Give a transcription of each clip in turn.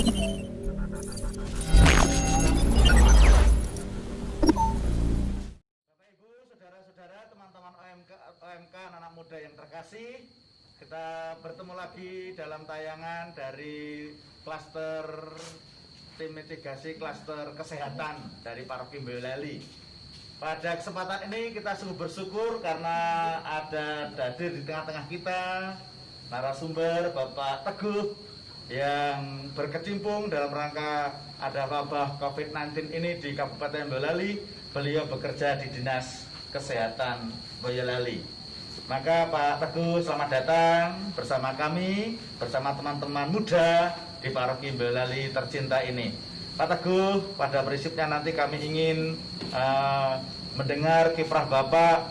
Ibu, saudara-saudara, teman-teman OMK, anak muda yang terkasih, kita bertemu lagi dalam tayangan dari klaster tim mitigasi klaster kesehatan dari Paroki Boyolali. Pada kesempatan ini kita sungguh bersyukur karena ada hadir di tengah-tengah kita narasumber Bapak Teguh yang berkecimpung dalam rangka ada wabah COVID-19 ini di Kabupaten Boyolali. Beliau bekerja di Dinas Kesehatan Boyolali. Maka Pak Teguh, selamat datang bersama kami, bersama teman-teman muda di Paroki Boyolali tercinta ini. Pak Teguh, pada prinsipnya nanti kami ingin mendengar kiprah Bapak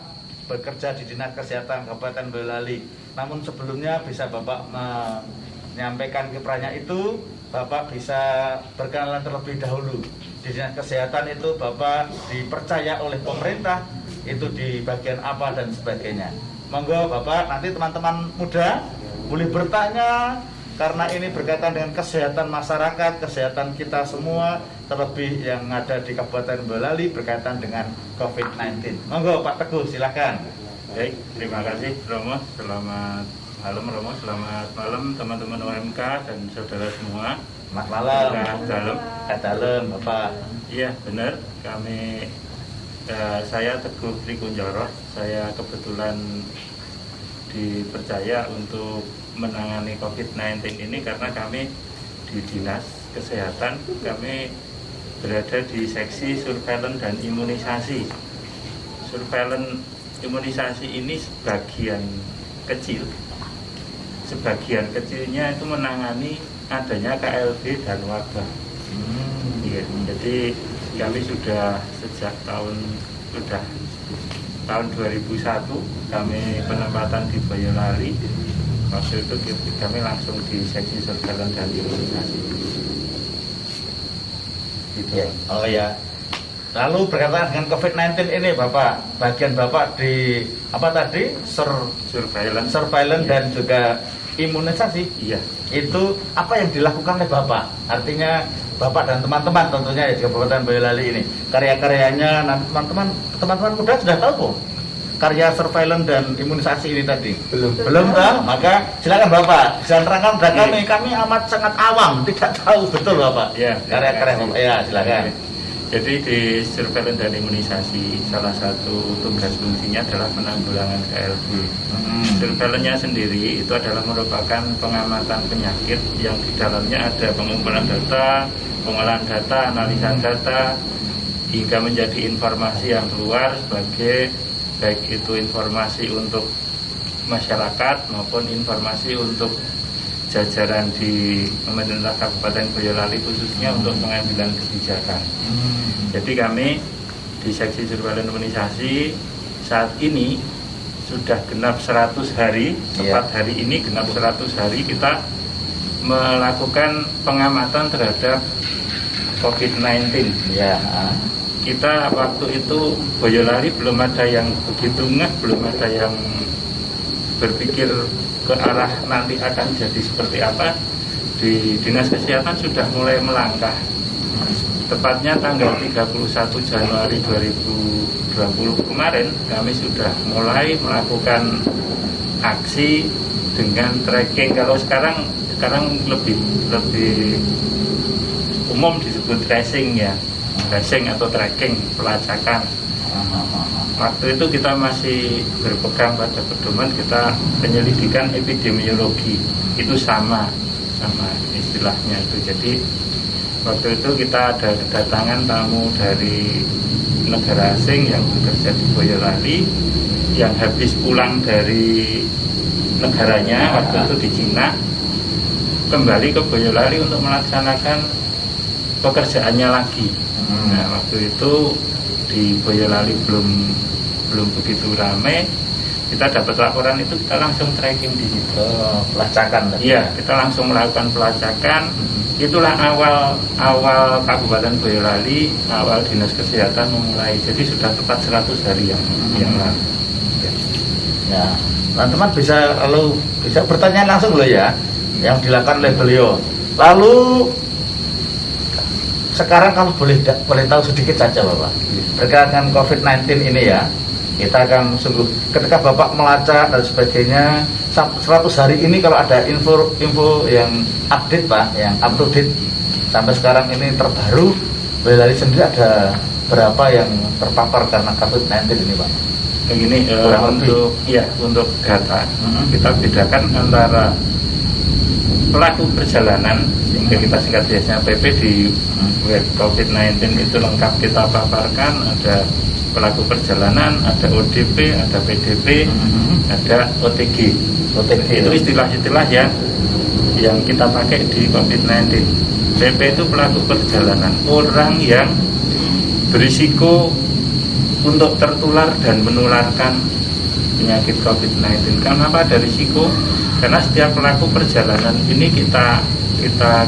bekerja di Dinas Kesehatan Kabupaten Boyolali. Namun sebelumnya bisa Bapak menyampaikan kiprahnya itu, Bapak bisa berkenalan terlebih dahulu. Di Dinas Kesehatan itu Bapak dipercaya oleh pemerintah itu di bagian apa dan sebagainya. Monggo Bapak, nanti teman-teman muda boleh bertanya karena ini berkaitan dengan kesehatan masyarakat, kesehatan kita semua, terlebih yang ada di Kabupaten Boyolali berkaitan dengan COVID-19. Monggo Pak Teguh, silakan. Baik, terima kasih Romo. Selamat malam Romo, selamat malam teman-teman OMK dan saudara semua. Selamat malam. Dalam Bapak. Iya benar, saya Teguh Trikunjoro. Saya kebetulan dipercaya untuk menangani COVID-19 ini karena kami di Dinas Kesehatan, kami berada di seksi surveillance dan imunisasi. Surveillance imunisasi ini sebagian kecilnya itu menangani adanya KLB dan wabah. Ya, jadi kami sudah sejak tahun 2001 kami penempatan di Boyolali. Waktu itu kami langsung di seksi surveillance dan imunisasi. Gitu. Ya. Oh ya. Lalu berkaitan dengan COVID-19 ini Bapak, bagian Bapak di apa tadi? Surveillance Ya. Dan juga imunisasi. Iya. Itu apa yang dilakukan oleh Bapak? Artinya Bapak dan teman-teman tentunya di Kabupaten Boyolali ini, karya-karyanya teman-teman muda sudah tahu kok karya surveillance dan imunisasi ini tadi? Belum tahu? Maka silakan Bapak bisa terangkan kepada kami amat sangat awam, tidak tahu betul Bapak. Ya, karya-karya Bapak. Ya, silakan. Jadi di surveillance dan imunisasi salah satu tugas fungsinya adalah penanggulangan KLB. Surveillance-nya sendiri itu adalah merupakan pengamatan penyakit yang di dalamnya ada pengumpulan data, pengolahan data, analisa data, hingga menjadi informasi yang keluar sebagai baik itu informasi untuk masyarakat maupun informasi untuk jajaran di pemerintah Kabupaten Boyolali khususnya untuk pengambilan kebijakan. Jadi kami di seksi surveillance imunisasi saat ini sudah genap 100 hari, tepat hari ini genap 100 hari kita melakukan pengamatan terhadap COVID-19. Ya. Kita waktu itu Boyolali belum ada yang begitu belum ada yang berpikir ke arah nanti akan jadi seperti apa. Di Dinas Kesehatan sudah mulai melangkah. Tepatnya tanggal 31 Januari 2020 kemarin kami sudah mulai melakukan aksi dengan tracking. Kalau sekarang lebih umum disebut tracing ya, tracing atau tracking, pelacakan. Waktu itu kita masih berpegang pada pedoman kita penyelidikan epidemiologi, itu sama istilahnya itu. Jadi waktu itu kita ada kedatangan tamu dari negara asing yang bekerja di Boyolali, yang habis pulang dari negaranya waktu itu di Cina, kembali ke Boyolali untuk melaksanakan pekerjaannya lagi. Nah waktu itu di Boyolali belum begitu ramai, kita dapat laporan itu kita langsung tracking di situ. Pelacakan. Iya, kita langsung melakukan pelacakan. Itulah awal Kabupaten Boyolali, awal Dinas Kesehatan memulai. Jadi sudah tepat 100 hari yang lalu. Ya, teman-teman bisa bertanya langsung loh ya, yang dilakukan oleh beliau. Lalu sekarang kalau boleh tahu sedikit saja Bapak, berkaitan dengan COVID-19 ini ya, kita akan sungguh ketika Bapak melacak dan sebagainya 100 hari ini kalau ada info yang update Pak, yang up to date sampai sekarang ini terbaru, Boyolali sendiri ada berapa yang terpapar karena COVID-19 ini Pak? Begini, untuk data kita bedakan antara pelaku perjalanan, sehingga kita singkat biasanya PP di web COVID-19 itu lengkap kita paparkan. Ada pelaku perjalanan, ada ODP, ada PDP, ada OTG. Itu istilah-istilah yang kita pakai di COVID-19. PP itu pelaku perjalanan, orang yang berisiko untuk tertular dan menularkan penyakit COVID-19. Kenapa ada risiko? Karena setiap pelaku perjalanan ini kita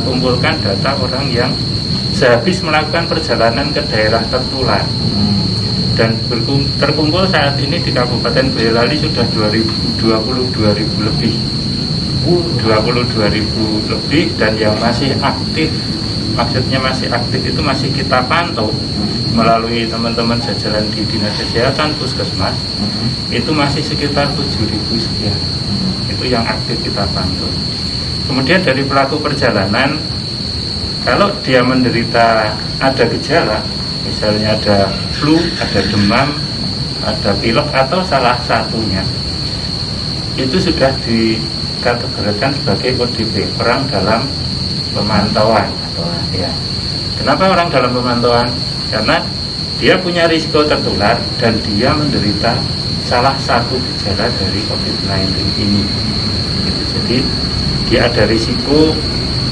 kumpulkan data orang yang sehabis melakukan perjalanan ke daerah tertular. Dan terkumpul saat ini di Kabupaten Boyolali sudah 22.000 lebih. 22.000 lebih, dan yang masih aktif, maksudnya masih aktif itu masih kita pantau melalui teman-teman jajaran di Dinas Kesehatan, Puskesmas, itu masih sekitar 7.000 sekian. Itu yang aktif kita pantau. Kemudian dari pelaku perjalanan, kalau dia menderita ada gejala, misalnya ada flu, ada demam, ada pilek atau salah satunya, itu sudah dikategorikan sebagai ODP, orang dalam pemantauan. Ya. Kenapa orang dalam pemantauan? Karena dia punya risiko tertular dan dia menderita salah satu gejala dari COVID-19 ini. Jadi dia ada risiko,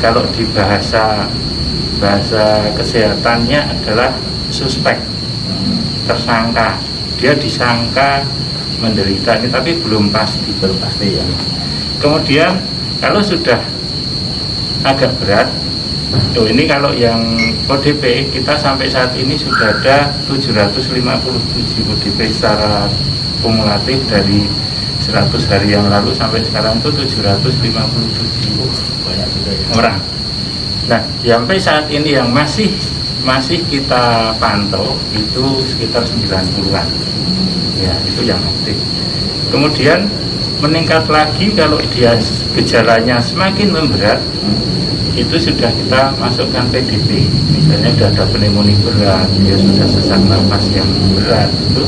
kalau di bahasa kesehatannya adalah suspek, tersangka. Dia disangka menderita ini, tapi belum pasti ya. Kemudian kalau sudah agak berat, ini kalau yang ODP kita sampai saat ini sudah ada 757 ODP secara kumulatif dari 100 hari yang lalu sampai sekarang itu 757 banyak juga ya orang. Nah, sampai saat ini yang masih kita pantau itu sekitar 90-an. Ya, itu yang aktif. Kemudian meningkat lagi kalau dia gejalanya semakin memberat, itu sudah kita masukkan PDP. Misalnya sudah ada pneumonia berat, dia sudah sesak nafas yang berat, itu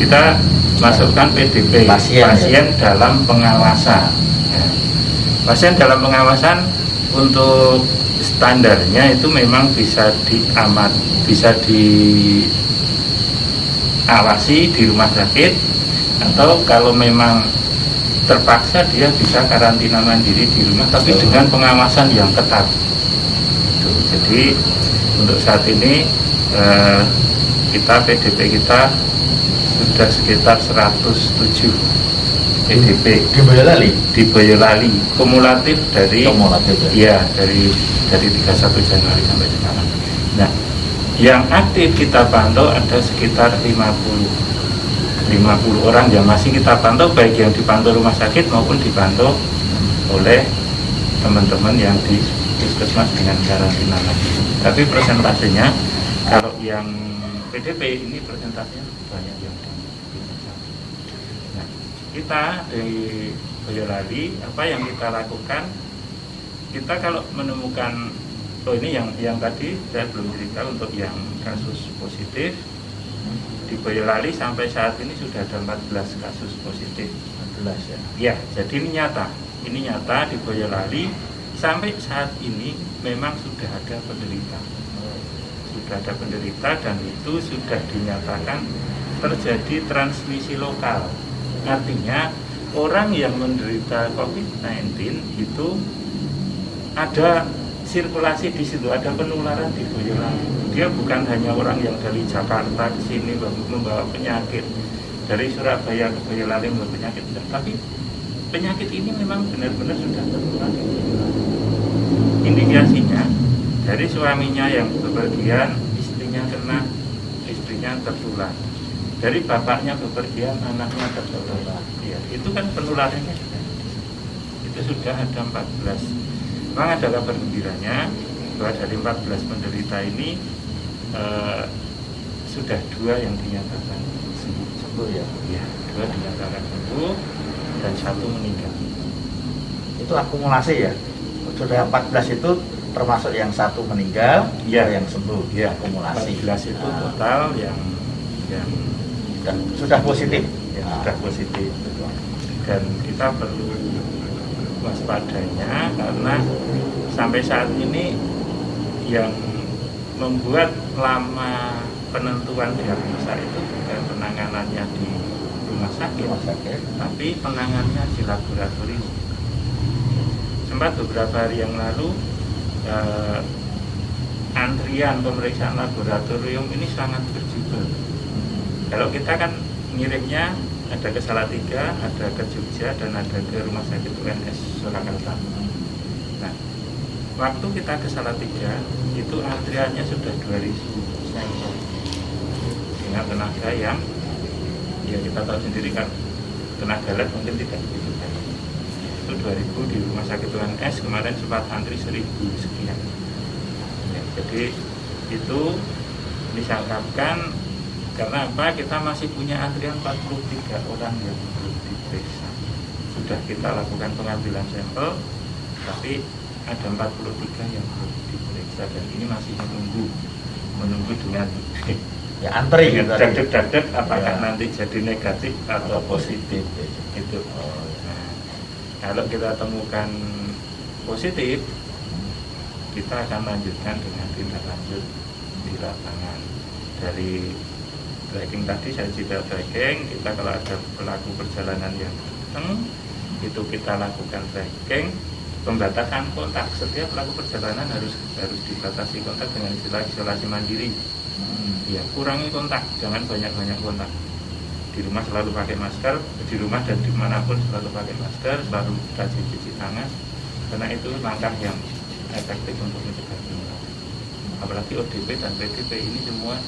kita masukkan PDP, pasien dalam pengawasan. Ya. Pasien dalam pengawasan untuk standarnya itu memang bisa diawasi di rumah sakit, atau kalau memang terpaksa dia bisa karantina mandiri di rumah, tapi dengan pengawasan yang ketat. Jadi untuk saat ini PDP kita sudah sekitar 107 PDP di Boyolali kumulatif dari dari 31 Januari sampai sekarang. Nah, yang aktif kita pantau ada sekitar 50 orang yang masih kita pantau, baik yang dipantau rumah sakit maupun dipantau oleh teman-teman yang di Puskesmas dengan karantina lagi. Tapi persentasenya kalau yang PDP ini persentasenya banyak yang nah, kita di Boyolali apa yang kita lakukan, kita kalau menemukan ini yang tadi saya belum cerita, untuk yang kasus positif di Boyolali sampai saat ini sudah ada 14 kasus positif. 14 ya? Ya, jadi ini nyata di Boyolali sampai saat ini memang sudah ada penderita. Dan itu sudah dinyatakan terjadi transmisi lokal. Artinya orang yang menderita COVID-19 itu ada sirkulasi di situ, ada penularan di Boyolali. Dia bukan hanya orang yang dari Jakarta ke sini membawa penyakit, dari Surabaya ke Boyolali membawa penyakit, tapi penyakit ini memang benar-benar sudah tertular di Boyolali. Indikasinya dari suaminya yang bepergian, istrinya kena, istrinya tertular. Dari bapaknya bepergian, anaknya tertular. Ya, itu kan penularannya itu sudah ada 14. Memang ada kabar gembiranya, bahwa dari 14 penderita ini sudah 2 yang dinyatakan Sembuh ya. ya, 2 dinyatakan sembuh dan 1 meninggal. Itu akumulasi ya. Sudah 14 itu termasuk yang 1 meninggal, Ya. yang sembuh. Ya, Akumulasi. 14 itu total yang Sudah positif. sudah positif. Dan kita perlu waspadanya karena sampai saat ini yang membuat lama penentuan diagnosa itu bukan penanganannya di rumah sakit, tapi penanganannya di laboratorium. Sempat beberapa hari yang lalu antrian pemeriksaan laboratorium ini sangat berjubel. Kalau kita kan ngirimnya ada ke Salatiga, ada ke Jogja, dan ada ke Rumah Sakit UNS Surakarta. Nah, waktu kita ke Salatiga itu antriannya sudah 2000 sampel dengan tenaga yang ya kita tahu sendiri kan tenaga lab mungkin tidak begitu banyak. Itu 2000 di Rumah Sakit UNS, kemarin sempat antri 1000 sekian. Ya, jadi itu disangkakan karena apa? Kita masih punya antrian 43 orang yang belum diperiksa. Sudah kita lakukan pengambilan sampel, tapi ada 43 yang belum diperiksa dan ini masih menunggu dengan Ya antri dengan gitu. dagdeg apakah Ya. nanti jadi negatif atau positif itu. Nah, kalau kita temukan positif, kita akan lanjutkan dengan tindak lanjut di lapangan. Dari tracking tadi saya cerita tracking, kita kalau ada pelaku perjalanan yang datang itu kita lakukan tracking, pembatasan kontak. Setiap pelaku perjalanan harus dibatasi kontak dengan istilah isolasi mandiri. Ya, kurangi kontak, jangan banyak kontak. Di rumah selalu pakai masker, di rumah dan dimanapun selalu pakai masker, selalu rajin cuci tangan, karena itu langkah yang efektif untuk mencegah penularan. Apalagi ODP dan PDP ini semua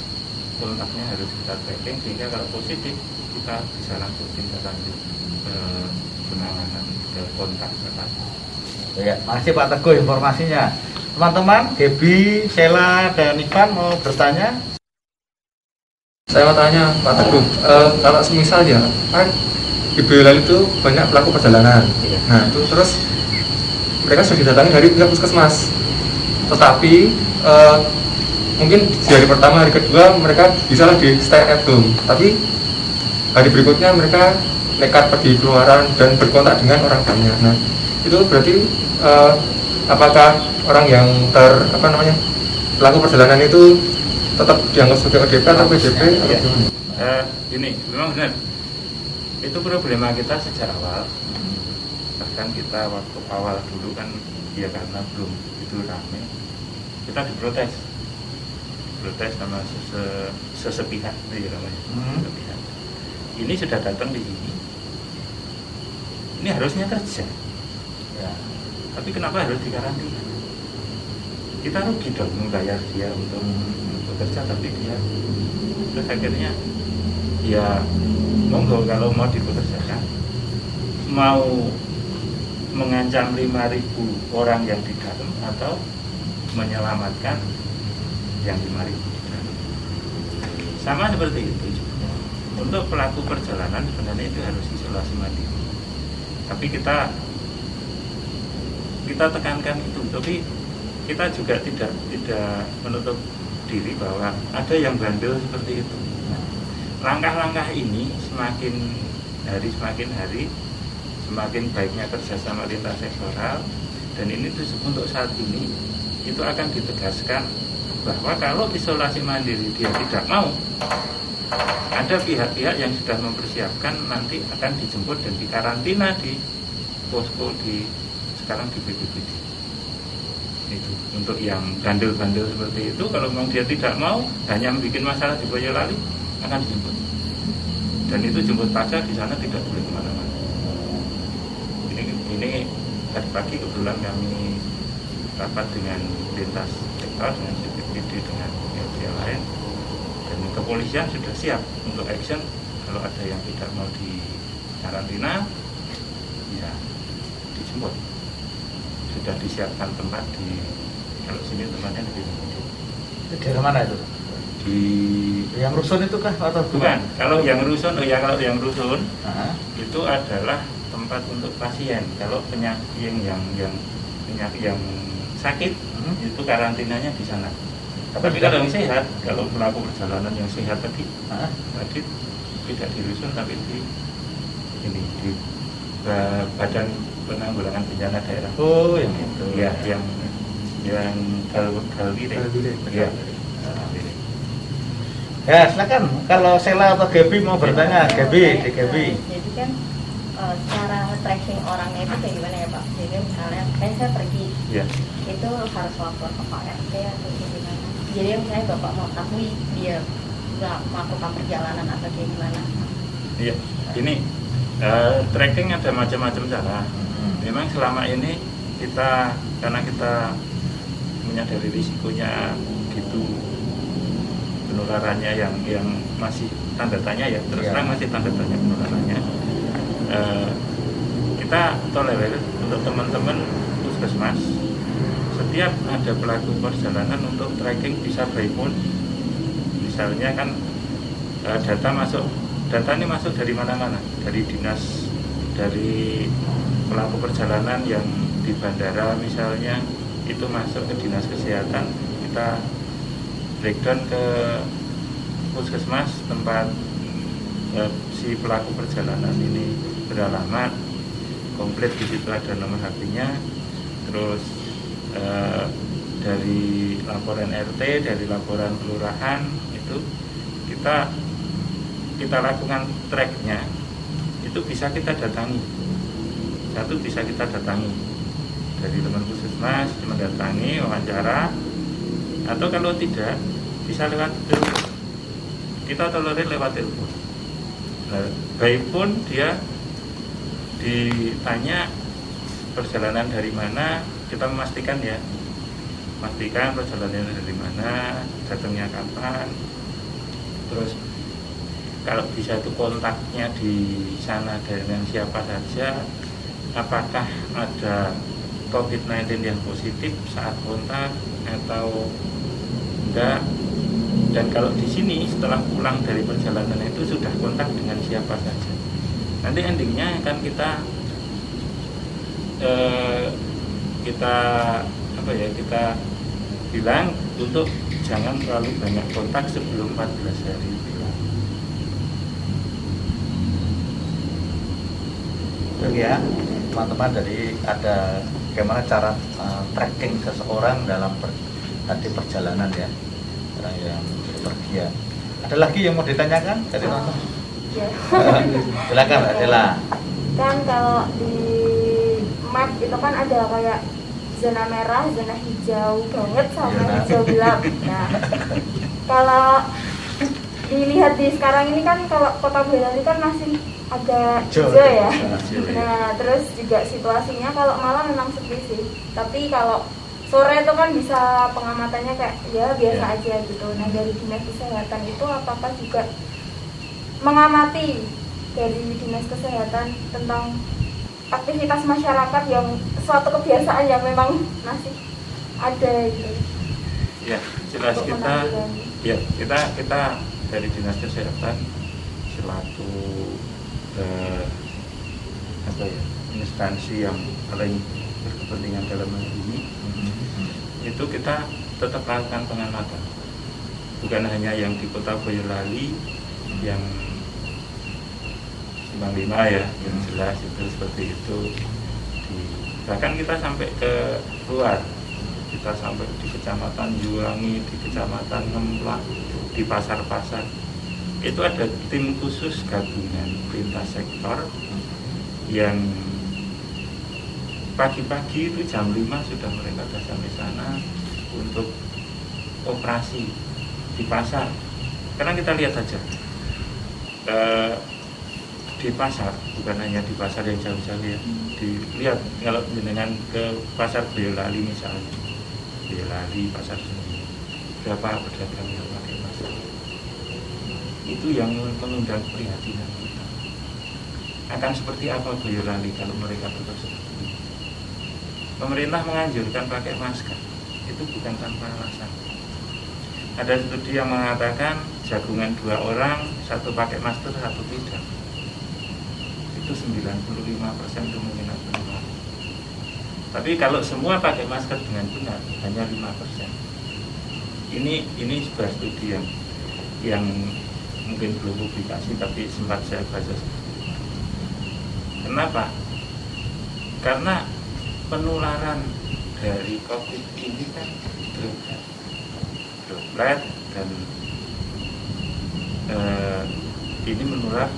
kontaknya harus kita tracking sehingga kalau positif kita bisa langsung tindak lanjut penanganan ke kontak erat. Ya, makasih Pak Teguh informasinya. Teman-teman, Gebi, Sheila, dan Ivan mau bertanya? Saya mau tanya Pak Teguh, kalau semisal ya kan di Boyolali itu banyak pelaku perjalanan. Iya. Nah itu terus mereka sudah didatangi dari pihak puskesmas, tetapi mungkin di hari pertama, hari kedua mereka bisalah di stay at home, tapi hari berikutnya mereka nekat pergi keluaran dan berkontak dengan orang banyak. Nah itu berarti apakah orang yang pelaku perjalanan itu tetap dianggap sebagai ODP atau PDP atau Ya. gimana? Ini memang benar. Itu problema kita sejak awal. Bahkan kita waktu awal dulu kan ya karena belum itu ramai, kita diprotes sama sesepihak itu ya namanya. Sesepihak. Ini sudah datang di sini. Ini harusnya kerja. Ya. Tapi kenapa harus dikarantina? Kita rugi dong membayar dia untuk bekerja, tapi dia terus akhirnya ya monggo kalau mau dipekerjakan, mau mengancam 5.000 orang yang di dalam atau menyelamatkan yang 5.000 di dalam. Sama seperti itu juga. Untuk pelaku perjalanan sebenarnya itu harus isolasi mandiri. Tapi kita tekankan itu, tapi kita juga tidak menutup diri bahwa ada yang bandel seperti itu. Langkah-langkah ini semakin hari semakin baiknya kerjasama lintas sektoral, dan ini untuk saat ini itu akan ditegaskan bahwa kalau isolasi mandiri dia tidak mau, ada pihak-pihak yang sudah mempersiapkan nanti akan dijemput dan dikarantina di posko sekarang di BPBD. Itu untuk yang bandel-bandel seperti itu, kalau memang dia tidak mau hanya membuat masalah di Boyolali akan dijemput, dan itu jemput paksa di sana, tidak boleh kemana-mana. Ini tadi pagi kebetulan kami rapat dengan lintas sektor, dengan BPBD, dengan pihak lain, dan kepolisian sudah siap untuk action kalau ada yang tidak mau di karantina ya dijemput. Sudah disiapkan tempat di Kalau sini tempatnya lebih sempit. Di daerah mana itu? Di Yang rusun itu kah atau bukan. Kalau yang rusun, kalau yang rusun Nah, itu adalah tempat untuk pasien. Kalau penyakit penyakit yang sakit itu karantinanya di sana. Tapi kalau yang sehat, kalau pelaku perjalanan yang sehat tadi tidak di rusun tapi di Badan Penanggulangan Bencana Daerah. oh yang itu. Ya, yang Galwire. Ya. Ya, silakan. Kalau Sela atau Gaby mau bertanya, Gaby, di Gaby. Jadi kan cara tracking orangnya itu kayak gimana ya Pak? Jadi misalnya saya pergi, Ya. itu harus lapor ke Pak RT atau gimana? Jadi misalnya Bapak mau tahu dia nggak melakukan perjalanan atau kayak gimana? Iya. Ini tracking ada macam-macam cara. Memang selama ini karena kita menyadari risikonya gitu, penularannya yang masih tanda tanya ya, terus terang masih tanda tanya penularannya. Kita tolerir untuk teman-teman puskesmas, setiap ada pelaku perjalanan untuk tracking bisa by phone. Misalnya kan data ini masuk dari mana-mana, dari dinas, dari pelaku perjalanan yang di bandara misalnya, itu masuk ke dinas kesehatan, kita breakdown ke puskesmas tempat si pelaku perjalanan ini beralamat, komplit di situ ada nomor HP-nya, terus dari laporan RT, dari laporan kelurahan itu kita lakukan tracknya, itu bisa kita datangi, bisa kita datangi dari teman puskesmas, mendatangi, wawancara, atau kalau tidak bisa lewat telepon, kita tolerir lewat telepon. Nah, baik pun dia ditanya perjalanan dari mana, kita memastikan perjalanannya dari mana, datangnya kapan, terus kalau bisa itu kontaknya di sana dengan siapa saja, apakah ada COVID-19 yang positif saat kontak atau enggak, dan kalau di sini setelah pulang dari perjalanan itu sudah kontak dengan siapa saja. Nanti endingnya akan kita bilang untuk jangan terlalu banyak kontak sebelum 14 hari. Ya, teman-teman, jadi ada bagaimana cara tracking seseorang dalam perjalanan ya, orang yang berpergian. Ada lagi yang mau ditanyakan dari teman-teman? Ya. Silakan Mbak Dela. Kan kalau di map itu kan ada kayak zona merah, zona hijau banget sama hijau gelap. Nah, kalau dilihat di sekarang ini kan kalau Kota Boyolali kan masih agak hijau ya. Nah, terus juga situasinya kalau malam memang sepi sih. Tapi kalau sore itu kan bisa pengamatannya kayak ya biasa aja gitu. Nah, dari Dinas Kesehatan itu apakah juga mengamati dari Dinas Kesehatan tentang aktivitas masyarakat yang suatu kebiasaan yang memang masih ada gitu? Ya, jelas kita dari Dinas Kesehatan selaku instansi yang paling berkepentingan dalam hal ini, itu kita tetap lakukan pengamatan, bukan hanya yang di Kota Boyolali yang Simpang 5 ya, yang jelas itu seperti itu. Bahkan kita sampai ke luar, kita sampai di Kecamatan Juwangi, di Kecamatan Ngemplak, di pasar-pasar. Itu ada tim khusus gabungan lintas sektor yang pagi-pagi itu jam 5 sudah mereka sudah sampai sana untuk operasi di pasar. Karena kita lihat saja di pasar, bukan hanya di pasar yang jauh-jauh ya, dilihat kalau dengan ke pasar Boyolali misalnya, Boyolali, pasar Seni, berapa pedagang yang pakai masker, itu yang mengundang prihatinan kita. Akan seperti apa Boyolali kalau mereka tetap seperti ini? Pemerintah menganjurkan pakai masker, itu bukan tanpa alasan. Ada studi yang mengatakan jagungan 2 orang, satu pakai masker, satu tidak. Itu 95% kemungkinan penularan. Tapi kalau semua pakai masker dengan benar, hanya 5%. Ini sebuah studi yang mungkin belum publikasi, tapi sempat saya baca. Kenapa? Karena penularan dari COVID ini kan droplet dan ini menular.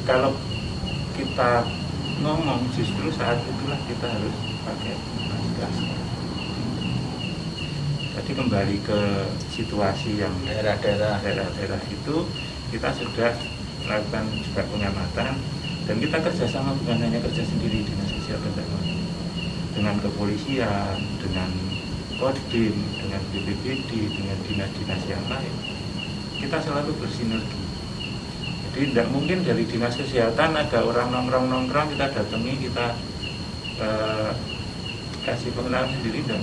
Kalau kita ngomong, justru saat itulah kita harus pakai masker. Jadi kembali ke situasi yang daerah-daerah itu, kita sudah melakukan juga pengamatan dan kita kerjasama, bukan hanya kerja sendiri dinas kesehatan dengan kepolisian, dengan Kodim, dengan BPBD, dengan dinas-dinas yang lain. Kita selalu bersinergi. Jadi tidak mungkin dari dinas kesehatan ada orang nongkrong kita datangi, kita kasih pengenalan sendiri, dan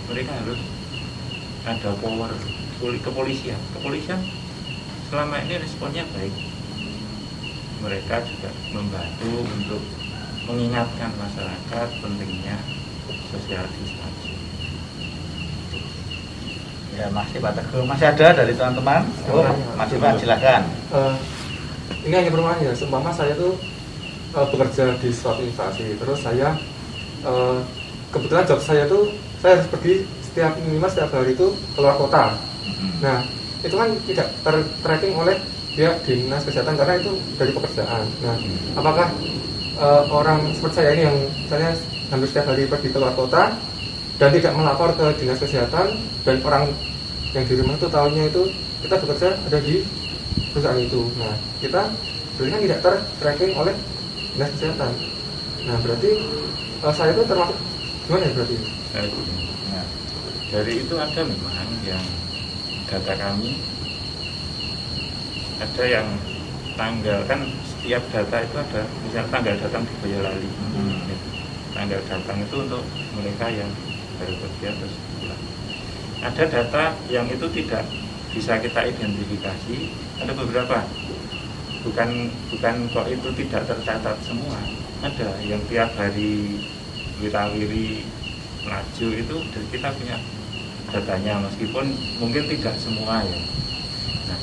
mereka harus ada power kepolisian. Kepolisian selama ini responnya baik. Mereka juga membantu untuk mengingatkan masyarakat pentingnya social distancing. Ya, masih Pak Teguh, masih ada dari teman-teman? Oh, masih Pak, silakan. Ini hanya perumahan ya, seumpama saya tuh bekerja di suatu instansi, terus saya kebetulan job saya tuh saya harus pergi minimal setiap hari itu keluar kota. Nah, itu kan tidak tracking oleh pihak dinas kesehatan karena itu dari pekerjaan. Nah, apakah orang seperti saya ini yang misalnya hampir setiap hari pergi keluar kota dan tidak melapor ke dinas kesehatan, dan orang yang di rumah itu tahunya itu kita bekerja ada di perusahaan itu. Nah, kita berarti kan tidak ter-tracking oleh dinas kesehatan. Nah, berarti saya itu termasuk gimana ya berarti? Nah, dari itu ada memang yang data kami, ada yang tanggal, kan setiap data itu ada, misalnya tanggal datang di Boyolali. Tanggal datang itu untuk mereka yang baru kerja terus pulang. Ada data yang itu tidak bisa kita identifikasi, ada beberapa. Bukan kok itu tidak tercatat semua. Ada yang tiap hari wirawiri maju itu kita punya datanya, meskipun mungkin tidak semua ya. Nah,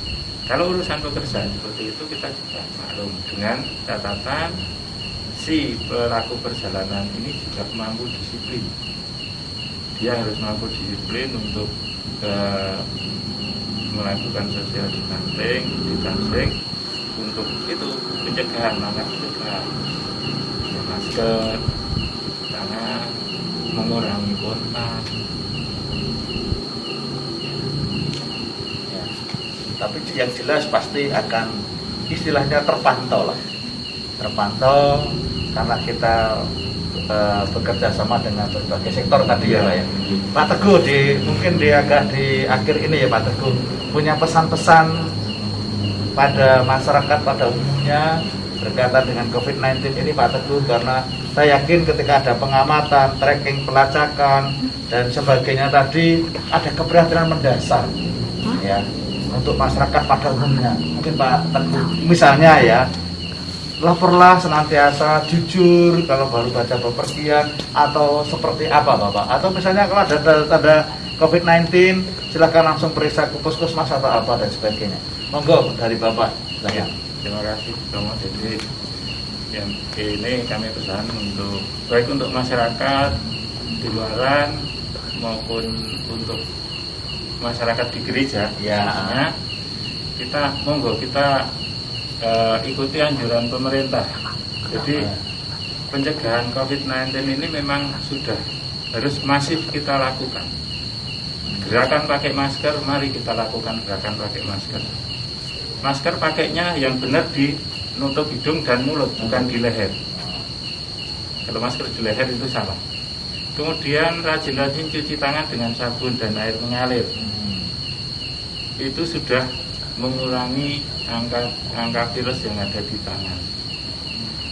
kalau urusan pekerjaan seperti itu kita juga maklum dengan catatan si pelaku perjalanan ini juga mampu disiplin. Dia harus mampu disiplin untuk melakukan social distancing untuk itu pencegahan, langkah pencegahan, masker, tangan, mengurangi kontak. Tapi yang jelas pasti akan istilahnya terpantau lah, terpantau karena kita bekerja sama dengan berbagai sektor tadi ya Pak ya. Pak Teguh, mungkin agak di akhir ini ya Pak Teguh, punya pesan-pesan pada masyarakat pada umumnya berkaitan dengan COVID-19 ini Pak Teguh, karena saya yakin ketika ada pengamatan, tracking, pelacakan dan sebagainya tadi ada keprihatinan mendasar ya untuk masyarakat pada umumnya. Mungkin Pak Teguh misalnya ya, laporlah senantiasa jujur kalau baru baca bepergian atau seperti apa Bapak, atau misalnya kalau ada tanda COVID-19 silakan langsung periksa ke puskesmas atau apa dan sebagainya. Monggo dari Bapak. Ya, terima kasih Romo. Jadi yang ini kami pesan untuk baik untuk masyarakat di luaran maupun untuk masyarakat di gereja ya. Kita monggo kita ikuti anjuran pemerintah. Jadi pencegahan COVID-19 ini memang sudah harus masif kita lakukan. Gerakan pakai masker, mari kita lakukan gerakan pakai masker. Masker pakainya yang benar di nutup hidung dan mulut, bukan di leher. Kalau masker di leher itu salah. Kemudian rajin-rajin cuci tangan dengan sabun dan air mengalir. Itu sudah mengurangi angka virus yang ada di tangan.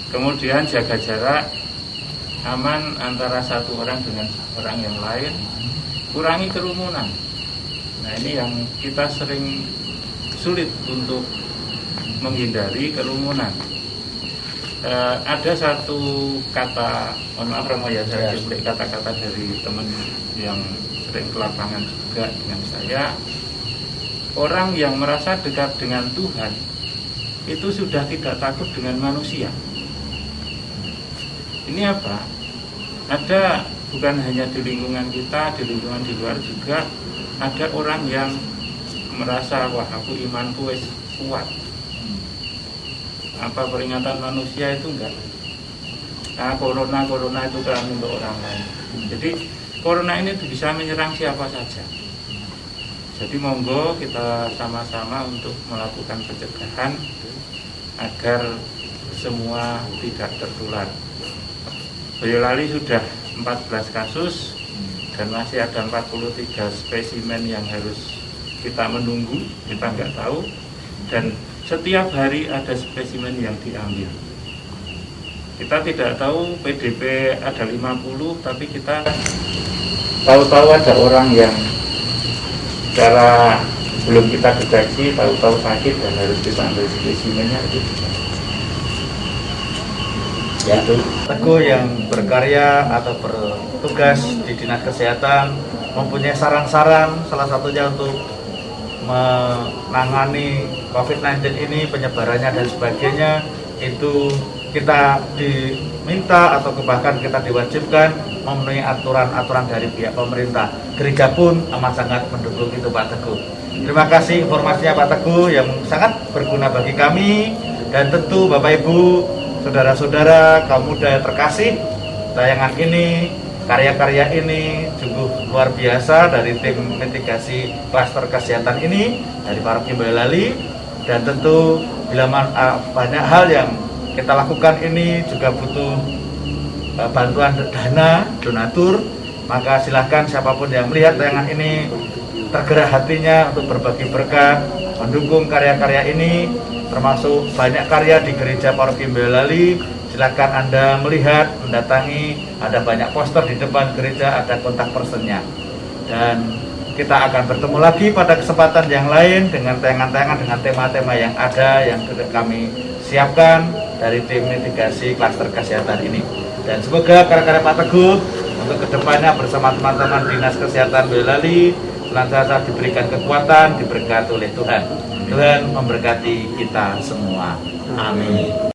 Kemudian jaga jarak aman antara satu orang dengan orang yang lain, kurangi kerumunan. Nah, ini yang kita sering sulit untuk menghindari kerumunan. Ada satu kata, mohon maaf Romo ya, saya culik kata-kata dari teman yang sering ke lapangan juga dengan saya. Orang yang merasa dekat dengan Tuhan itu sudah tidak takut dengan manusia. Ini apa? Ada, bukan hanya di lingkungan kita, di lingkungan di luar juga ada orang yang merasa, wah aku imanku wis kuat. Apa peringatan manusia itu enggak? Nah, corona itu kan untuk orang lain. Jadi corona ini bisa menyerang siapa saja. Jadi monggo kita sama-sama untuk melakukan pencegahan agar semua tidak tertular. Boyolali sudah 14 kasus dan masih ada 43 spesimen yang harus kita menunggu, kita nggak tahu, dan setiap hari ada spesimen yang diambil. Kita tidak tahu PDP ada 50, tapi kita tahu-tahu ada orang yang secara belum kita deteksi, tahu-tahu sakit dan harus kita ambil spesimennya itu. Ya, itu. Teguh yang berkarya atau bertugas di Dinas Kesehatan mempunyai saran-saran, salah satunya untuk menangani COVID-19 ini, penyebarannya dan sebagainya, itu kita diminta atau bahkan kita diwajibkan memenuhi aturan-aturan dari pihak pemerintah. Gereja pun amat sangat mendukung itu Pak Teguh. Terima kasih informasinya Pak Teguh yang sangat berguna bagi kami, dan tentu Bapak Ibu, saudara-saudara, kaum muda yang terkasih, tayangan ini, karya-karya ini sungguh luar biasa dari tim mitigasi klaster kesehatan ini, dari Paroki Boyolali, dan tentu bila banyak hal yang kita lakukan ini juga butuh bantuan dana, donatur, maka silahkan siapapun yang melihat tayangan ini tergerak hatinya untuk berbagi berkat, mendukung karya-karya ini, termasuk banyak karya di Gereja Paroki Boyolali. Silakan Anda melihat, mendatangi, ada banyak poster di depan gereja, ada kontak personnya. Dan kita akan bertemu lagi pada kesempatan yang lain dengan tayangan-tayangan, dengan tema-tema yang ada, yang kami siapkan dari tim mitigasi klaster kesehatan ini. Dan semoga karya-karya Pak Teguh untuk kedepannya bersama teman-teman Dinas Kesehatan Boyolali senantiasa diberikan kekuatan, diberkati oleh Tuhan. Tuhan memberkati kita semua. Amin.